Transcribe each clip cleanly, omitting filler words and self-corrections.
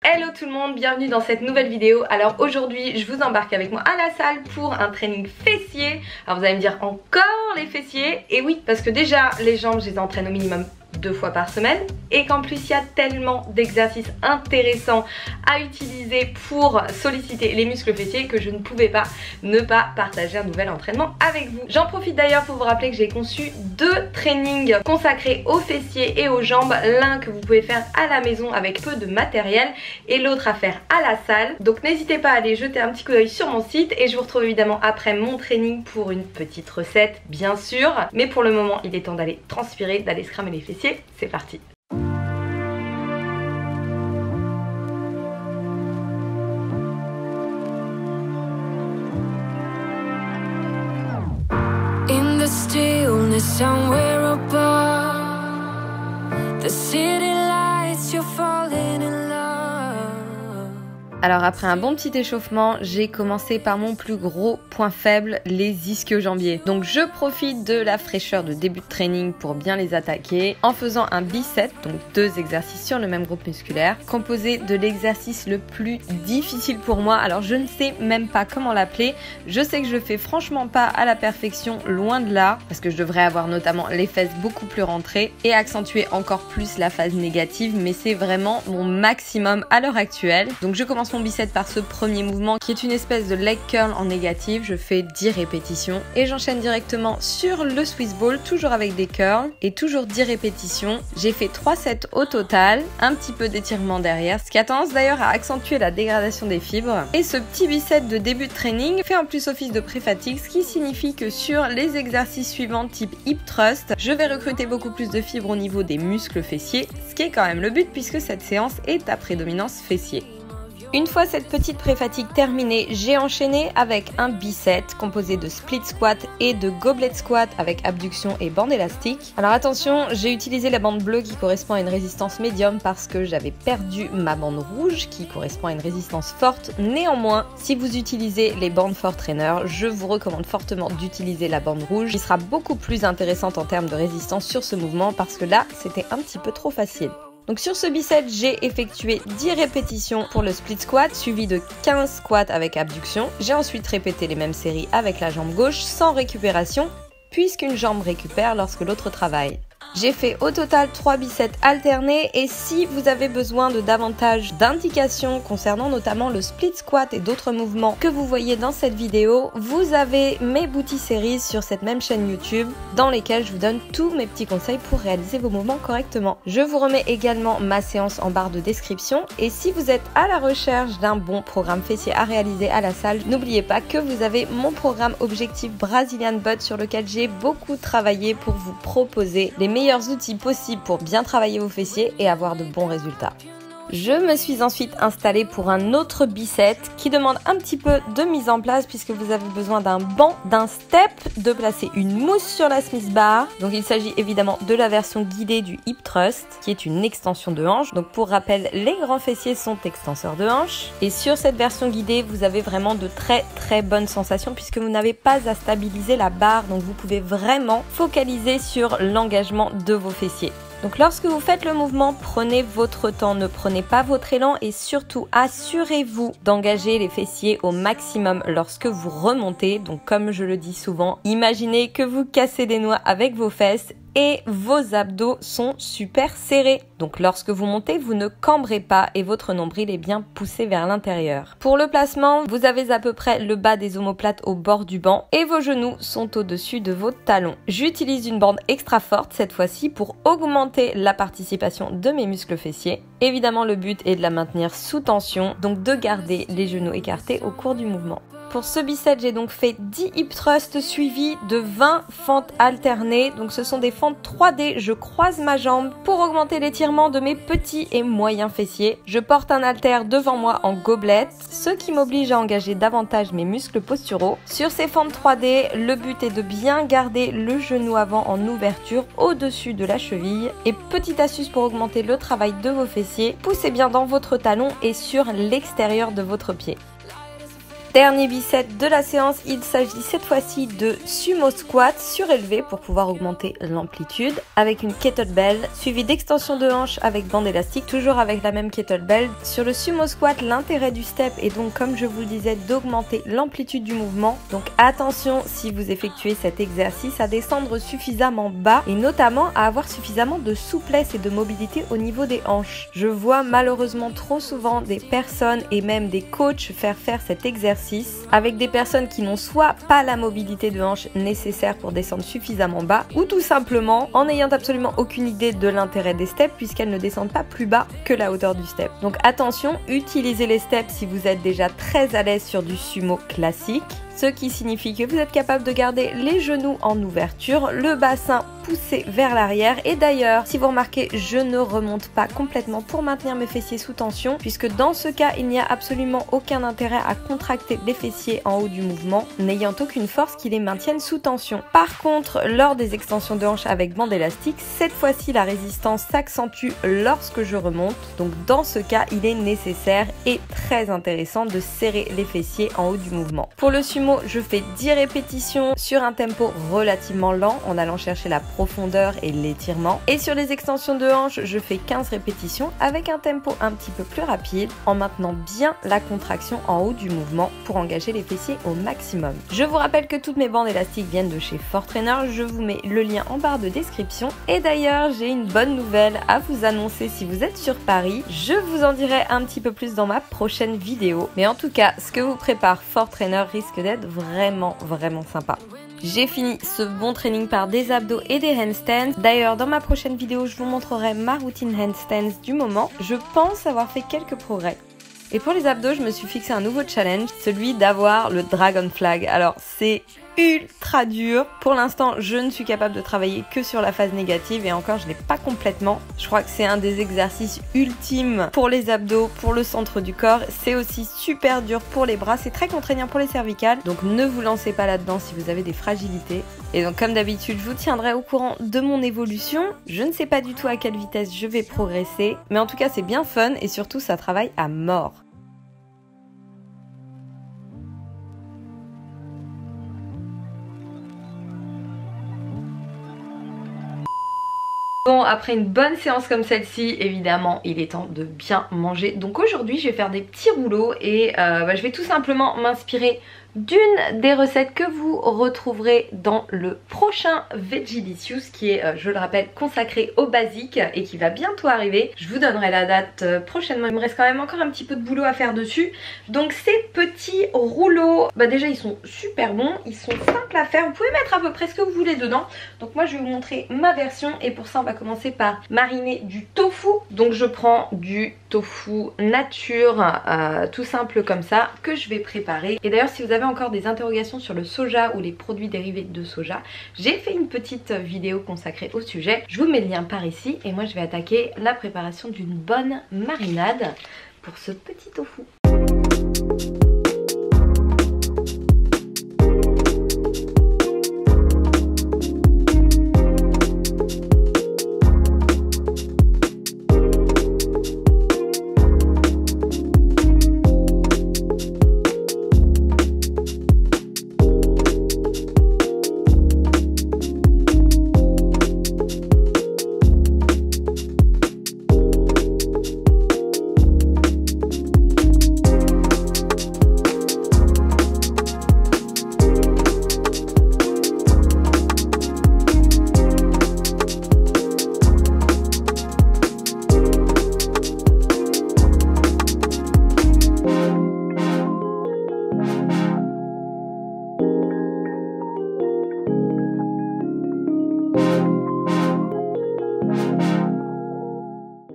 Hello tout le monde, bienvenue dans cette nouvelle vidéo. Alors aujourd'hui je vous embarque avec moi à la salle pour un training fessier. Alors vous allez me dire encore les fessiers. Et oui, parce que déjà les jambes je les entraîne au minimum 2 fois par semaine et qu'en plus il y a tellement d'exercices intéressants à utiliser pour solliciter les muscles fessiers que je ne pouvais pas ne pas partager un nouvel entraînement avec vous. J'en profite d'ailleurs pour vous rappeler que j'ai conçu 2 trainings consacrés aux fessiers et aux jambes, l'un que vous pouvez faire à la maison avec peu de matériel et l'autre à faire à la salle. Donc n'hésitez pas à aller jeter un petit coup d'œil sur mon site et je vous retrouve évidemment après mon training pour une petite recette bien sûr, mais pour le moment il est temps d'aller transpirer, d'aller se cramer les fessiers. C'est parti. In the stillness somewhere above the city lights, you're falling in love. Alors après un bon petit échauffement, j'ai commencé par mon plus gros point faible, les ischio-jambiers. Donc je profite de la fraîcheur de début de training pour bien les attaquer en faisant un bicep, donc 2 exercices sur le même groupe musculaire, composé de l'exercice le plus difficile pour moi. Alors je ne sais même pas comment l'appeler, je sais que je le fais franchement pas à la perfection, loin de là, parce que je devrais avoir notamment les fesses beaucoup plus rentrées et accentuer encore plus la phase négative, mais c'est vraiment mon maximum à l'heure actuelle. Donc je commence mon bicep par ce premier mouvement qui est une espèce de leg curl en négatif. Je fais 10 répétitions et j'enchaîne directement sur le Swiss ball, toujours avec des curls et toujours 10 répétitions. J'ai fait 3 sets au total, un petit peu d'étirement derrière, ce qui a tendance d'ailleurs à accentuer la dégradation des fibres. Et ce petit bicep de début de training fait en plus office de pré-fatigue, ce qui signifie que sur les exercices suivants type hip thrust, je vais recruter beaucoup plus de fibres au niveau des muscles fessiers, ce qui est quand même le but puisque cette séance est à prédominance fessier. Une fois cette petite pré-fatigue terminée, j'ai enchaîné avec un bicep composé de split squat et de goblet squat avec abduction et bande élastique. Alors attention, j'ai utilisé la bande bleue qui correspond à une résistance médium parce que j'avais perdu ma bande rouge qui correspond à une résistance forte. Néanmoins, si vous utilisez les bandes Fort Trainer, je vous recommande fortement d'utiliser la bande rouge qui sera beaucoup plus intéressante en termes de résistance sur ce mouvement parce que là, c'était un petit peu trop facile. Donc sur ce bicep, j'ai effectué 10 répétitions pour le split squat, suivi de 15 squats avec abduction. J'ai ensuite répété les mêmes séries avec la jambe gauche sans récupération, puisqu'une jambe récupère lorsque l'autre travaille. J'ai fait au total 3 biceps alternés et si vous avez besoin de davantage d'indications concernant notamment le split squat et d'autres mouvements que vous voyez dans cette vidéo, vous avez mes booty series sur cette même chaîne YouTube dans lesquelles je vous donne tous mes petits conseils pour réaliser vos mouvements correctement. Je vous remets également ma séance en barre de description et si vous êtes à la recherche d'un bon programme fessier à réaliser à la salle, n'oubliez pas que vous avez mon programme Objectif Brazilian Butt sur lequel j'ai beaucoup travaillé pour vous proposer les meilleurs outils possibles pour bien travailler vos fessiers et avoir de bons résultats. Je me suis ensuite installée pour un autre bicep qui demande un petit peu de mise en place puisque vous avez besoin d'un banc, d'un step, de placer une mousse sur la Smith bar. Donc il s'agit évidemment de la version guidée du hip thrust qui est une extension de hanche. Donc pour rappel, les grands fessiers sont extenseurs de hanche et sur cette version guidée, vous avez vraiment de très bonnes sensations puisque vous n'avez pas à stabiliser la barre. Donc vous pouvez vraiment focaliser sur l'engagement de vos fessiers. Donc lorsque vous faites le mouvement, prenez votre temps, ne prenez pas votre élan et surtout assurez-vous d'engager les fessiers au maximum lorsque vous remontez. Donc comme je le dis souvent, imaginez que vous cassez des noix avec vos fesses et vos abdos sont super serrés. Donc lorsque vous montez, vous ne cambrez pas et votre nombril est bien poussé vers l'intérieur. Pour le placement, vous avez à peu près le bas des omoplates au bord du banc et vos genoux sont au-dessus de vos talons. J'utilise une bande extra forte cette fois-ci pour augmenter la participation de mes muscles fessiers. Évidemment, le but est de la maintenir sous tension, donc de garder les genoux écartés au cours du mouvement. Pour ce bicep, j'ai donc fait 10 hip thrusts suivis de 20 fentes alternées. Donc ce sont des fentes 3D. Je croise ma jambe pour augmenter l'étirement de mes petits et moyens fessiers. Je porte un haltère devant moi en gobelet, ce qui m'oblige à engager davantage mes muscles posturaux. Sur ces fentes 3D, le but est de bien garder le genou avant en ouverture au-dessus de la cheville. Et petite astuce pour augmenter le travail de vos fessiers, poussez bien dans votre talon et sur l'extérieur de votre pied. Dernier bicep de la séance, il s'agit cette fois-ci de sumo squat surélevé pour pouvoir augmenter l'amplitude avec une kettlebell suivie d'extension de hanche avec bande élastique, toujours avec la même kettlebell. Sur le sumo squat, l'intérêt du step est donc, comme je vous le disais, d'augmenter l'amplitude du mouvement. Donc attention, si vous effectuez cet exercice, à descendre suffisamment bas et notamment à avoir suffisamment de souplesse et de mobilité au niveau des hanches. Je vois malheureusement trop souvent des personnes et même des coachs faire cet exercice avec des personnes qui n'ont soit pas la mobilité de hanche nécessaire pour descendre suffisamment bas, ou tout simplement en n'ayant absolument aucune idée de l'intérêt des steps puisqu'elles ne descendent pas plus bas que la hauteur du step. Donc attention, utilisez les steps si vous êtes déjà très à l'aise sur du sumo classique, ce qui signifie que vous êtes capable de garder les genoux en ouverture, le bassin poussé vers l'arrière. Et d'ailleurs, si vous remarquez, je ne remonte pas complètement pour maintenir mes fessiers sous tension, puisque dans ce cas, il n'y a absolument aucun intérêt à contracter les fessiers en haut du mouvement, n'ayant aucune force qui les maintienne sous tension. Par contre, lors des extensions de hanche avec bande élastique, cette fois-ci, la résistance s'accentue lorsque je remonte. Donc dans ce cas, il est nécessaire et très intéressant de serrer les fessiers en haut du mouvement. Pour le sumo, je fais 10 répétitions sur un tempo relativement lent en allant chercher la profondeur et l'étirement. Et sur les extensions de hanche, je fais 15 répétitions avec un tempo un petit peu plus rapide en maintenant bien la contraction en haut du mouvement pour engager les fessiers au maximum. Je vous rappelle que toutes mes bandes élastiques viennent de chez Fortrainer. Je vous mets le lien en barre de description. Et d'ailleurs, j'ai une bonne nouvelle à vous annoncer si vous êtes sur Paris. Je vous en dirai un petit peu plus dans ma prochaine vidéo. Mais en tout cas, ce que vous prépare Fortrainer risque d'être vraiment sympa. J'ai fini ce bon training par des abdos et des handstands. D'ailleurs, dans ma prochaine vidéo, je vous montrerai ma routine handstands du moment. Je pense avoir fait quelques progrès. Et pour les abdos, je me suis fixé un nouveau challenge, celui d'avoir le dragon flag. Alors, c'est ultra dur. Pour l'instant, je ne suis capable de travailler que sur la phase négative et encore, je ne l'ai pas complètement. Je crois que c'est un des exercices ultimes pour les abdos, pour le centre du corps. C'est aussi super dur pour les bras, c'est très contraignant pour les cervicales. Donc ne vous lancez pas là-dedans si vous avez des fragilités. Et donc comme d'habitude, je vous tiendrai au courant de mon évolution. Je ne sais pas du tout à quelle vitesse je vais progresser, mais en tout cas, c'est bien fun et surtout, ça travaille à mort. Bon, après une bonne séance comme celle-ci, évidemment, il est temps de bien manger. Donc aujourd'hui, je vais faire des petits rouleaux et je vais tout simplement m'inspirer d'une des recettes que vous retrouverez dans le prochain Vegelicious qui est, je le rappelle, consacré au basique et qui va bientôt arriver. Je vous donnerai la date prochainement. Il me reste quand même encore un petit peu de boulot à faire dessus. Donc ces petits rouleaux, déjà ils sont super bons, ils sont simples à faire. Vous pouvez mettre à peu près ce que vous voulez dedans. Donc moi je vais vous montrer ma version et pour ça on va commencer par mariner du tofu. Donc je prends du tofu nature, tout simple comme ça, que je vais préparer. Et d'ailleurs si vous avez encore des interrogations sur le soja ou les produits dérivés de soja, j'ai fait une petite vidéo consacrée au sujet. Je vous mets le lien par ici et moi je vais attaquer la préparation d'une bonne marinade pour ce petit tofu.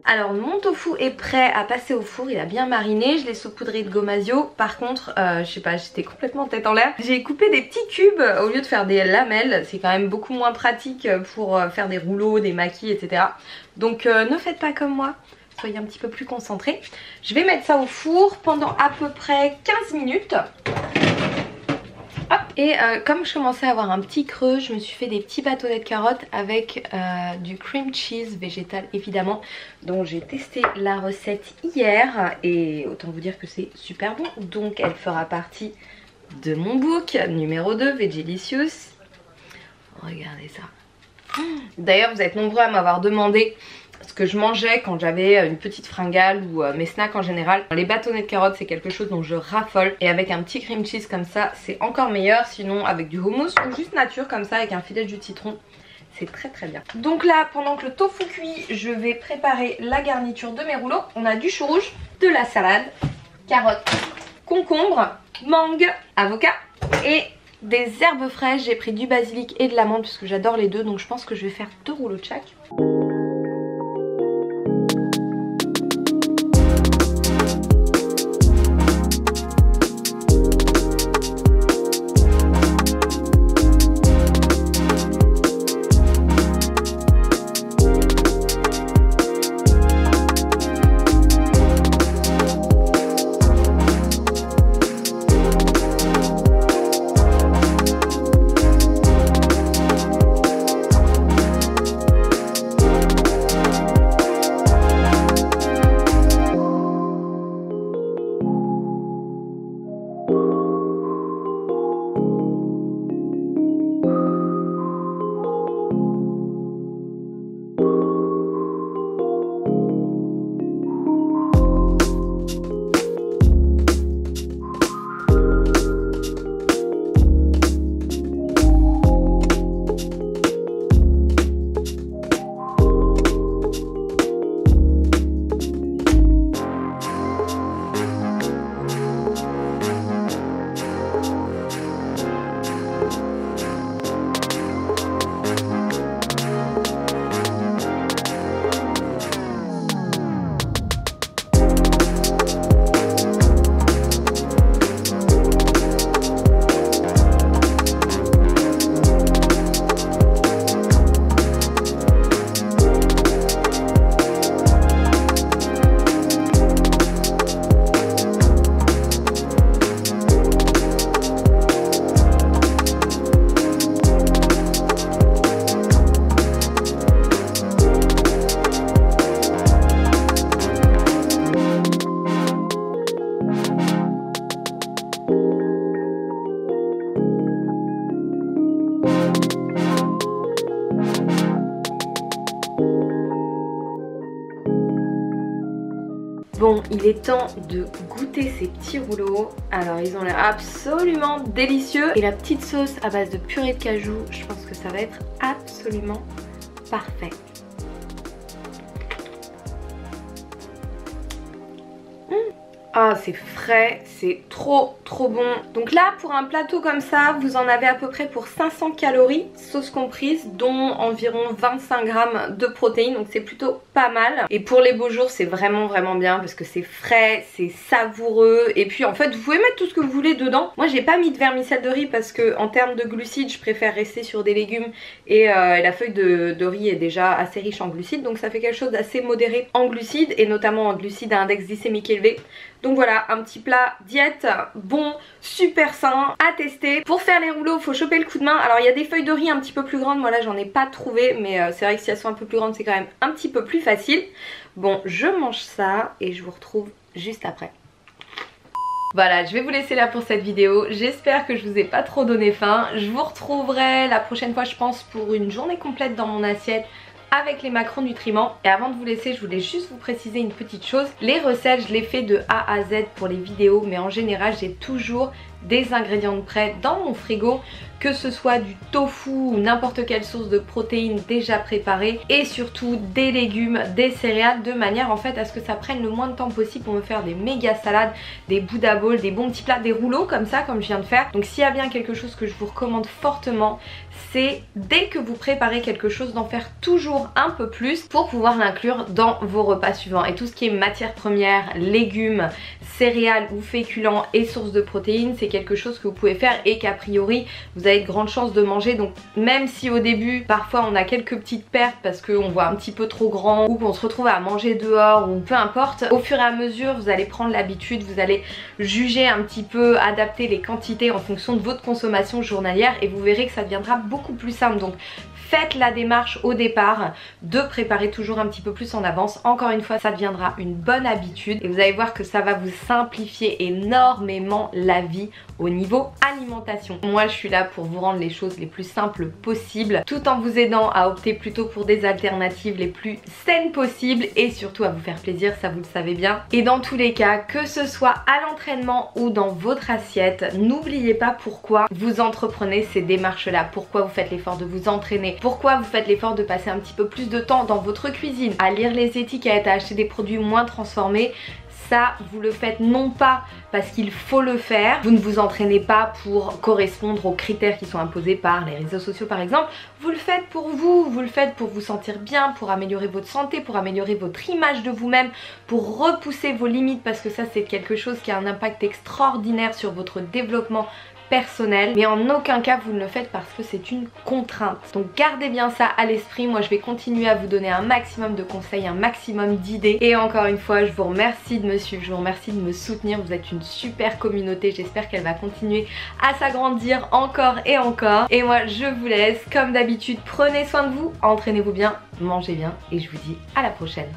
Alors mon tofu est prêt à passer au four, il a bien mariné, je l'ai saupoudré de gomasio. Par contre, je sais pas, j'étais complètement tête en l'air. J'ai coupé des petits cubes au lieu de faire des lamelles, c'est quand même beaucoup moins pratique pour faire des rouleaux, des maquis, etc. Donc ne faites pas comme moi, soyez un petit peu plus concentrés. Je vais mettre ça au four pendant à peu près 15 minutes. Hop. Et comme je commençais à avoir un petit creux, je me suis fait des petits bâtonnets de carottes avec du cream cheese végétal évidemment. Donc j'ai testé la recette hier et autant vous dire que c'est super bon. Donc elle fera partie de mon book numéro 2, Vegelicious. Regardez ça. D'ailleurs vous êtes nombreux à m'avoir demandé ce que je mangeais quand j'avais une petite fringale ou mes snacks en général. Les bâtonnets de carottes c'est quelque chose dont je raffole et avec un petit cream cheese comme ça c'est encore meilleur. Sinon avec du hummus ou juste nature comme ça avec un filet de jus de citron, c'est très très bien. Donc là pendant que le tofu cuit, je vais préparer la garniture de mes rouleaux. On a du chou rouge, de la salade, carottes, concombre, mangue, avocat et des herbes fraîches. J'ai pris du basilic et de l'amande parce que j'adore les deux, donc je pense que je vais faire 2 rouleaux de chaque. Bon, il est temps de goûter ces petits rouleaux. Alors ils ont l'air absolument délicieux. Et la petite sauce à base de purée de cajou, je pense que ça va être absolument parfait. Ah, c'est frais, c'est trop bon. Donc là pour un plateau comme ça, vous en avez à peu près pour 500 calories, sauce comprise, dont environ 25 grammes de protéines. Donc c'est plutôt pas mal. Et pour les beaux jours c'est vraiment bien parce que c'est frais, c'est savoureux. Et puis en fait vous pouvez mettre tout ce que vous voulez dedans. Moi j'ai pas mis de vermicelle de riz parce que en termes de glucides je préfère rester sur des légumes. Et la feuille de riz est déjà assez riche en glucides. Donc ça fait quelque chose d'assez modéré en glucides et notamment en glucides à index glycémique élevé. Donc voilà, un petit plat diète, bon, super sain, à tester. Pour faire les rouleaux, faut choper le coup de main. Alors il y a des feuilles de riz un petit peu plus grandes, moi là j'en ai pas trouvé, mais c'est vrai que si elles sont un peu plus grandes c'est quand même un petit peu plus facile. Bon, je mange ça et je vous retrouve juste après. Voilà, je vais vous laisser là pour cette vidéo. J'espère que je vous ai pas trop donné faim. Je vous retrouverai la prochaine fois je pense pour une journée complète dans mon assiette avec les macronutriments. Et avant de vous laisser, je voulais juste vous préciser une petite chose. Les recettes, je les fais de A à Z pour les vidéos, mais en général, j'ai toujours des ingrédients de prêt dans mon frigo, que ce soit du tofu ou n'importe quelle source de protéines déjà préparée, et surtout des légumes, des céréales, de manière en fait à ce que ça prenne le moins de temps possible pour me faire des méga salades, des Buddha bowls, des bons petits plats, des rouleaux comme ça, comme je viens de faire. Donc s'il y a bien quelque chose que je vous recommande fortement, c'est dès que vous préparez quelque chose d'en faire toujours toujours un peu plus pour pouvoir l'inclure dans vos repas suivants. Et tout ce qui est matières premières, légumes, céréales ou féculents et sources de protéines, c'est quelque chose que vous pouvez faire et qu'a priori vous avez de grandes chances de manger. Donc même si au début parfois on a quelques petites pertes parce qu'on voit un petit peu trop grand ou qu'on se retrouve à manger dehors ou peu importe, au fur et à mesure vous allez prendre l'habitude, vous allez juger un petit peu, adapter les quantités en fonction de votre consommation journalière et vous verrez que ça deviendra beaucoup plus simple. Donc faites la démarche au départ de préparer toujours un petit peu plus en avance. Encore une fois, ça deviendra une bonne habitude et vous allez voir que ça va vous simplifier énormément la vie au niveau alimentation. Moi, je suis là pour vous rendre les choses les plus simples possibles tout en vous aidant à opter plutôt pour des alternatives les plus saines possibles et surtout à vous faire plaisir, ça vous le savez bien. Et dans tous les cas, que ce soit à l'entraînement ou dans votre assiette, n'oubliez pas pourquoi vous entreprenez ces démarches-là, pourquoi vous faites l'effort de vous entraîner, pourquoi vous faites l'effort de passer un petit peu plus de temps dans votre cuisine, à lire les étiquettes, à acheter des produits moins transformés. Ça, vous le faites non pas parce qu'il faut le faire, vous ne vous entraînez pas pour correspondre aux critères qui sont imposés par les réseaux sociaux par exemple, vous le faites pour vous, vous le faites pour vous sentir bien, pour améliorer votre santé, pour améliorer votre image de vous-même, pour repousser vos limites parce que ça c'est quelque chose qui a un impact extraordinaire sur votre développement personnel, mais en aucun cas vous ne le faites parce que c'est une contrainte. Donc gardez bien ça à l'esprit. Moi je vais continuer à vous donner un maximum de conseils, un maximum d'idées et encore une fois je vous remercie de me suivre, je vous remercie de me soutenir, vous êtes une super communauté, j'espère qu'elle va continuer à s'agrandir encore et encore et moi je vous laisse comme d'habitude, prenez soin de vous, entraînez-vous bien, mangez bien et je vous dis à la prochaine.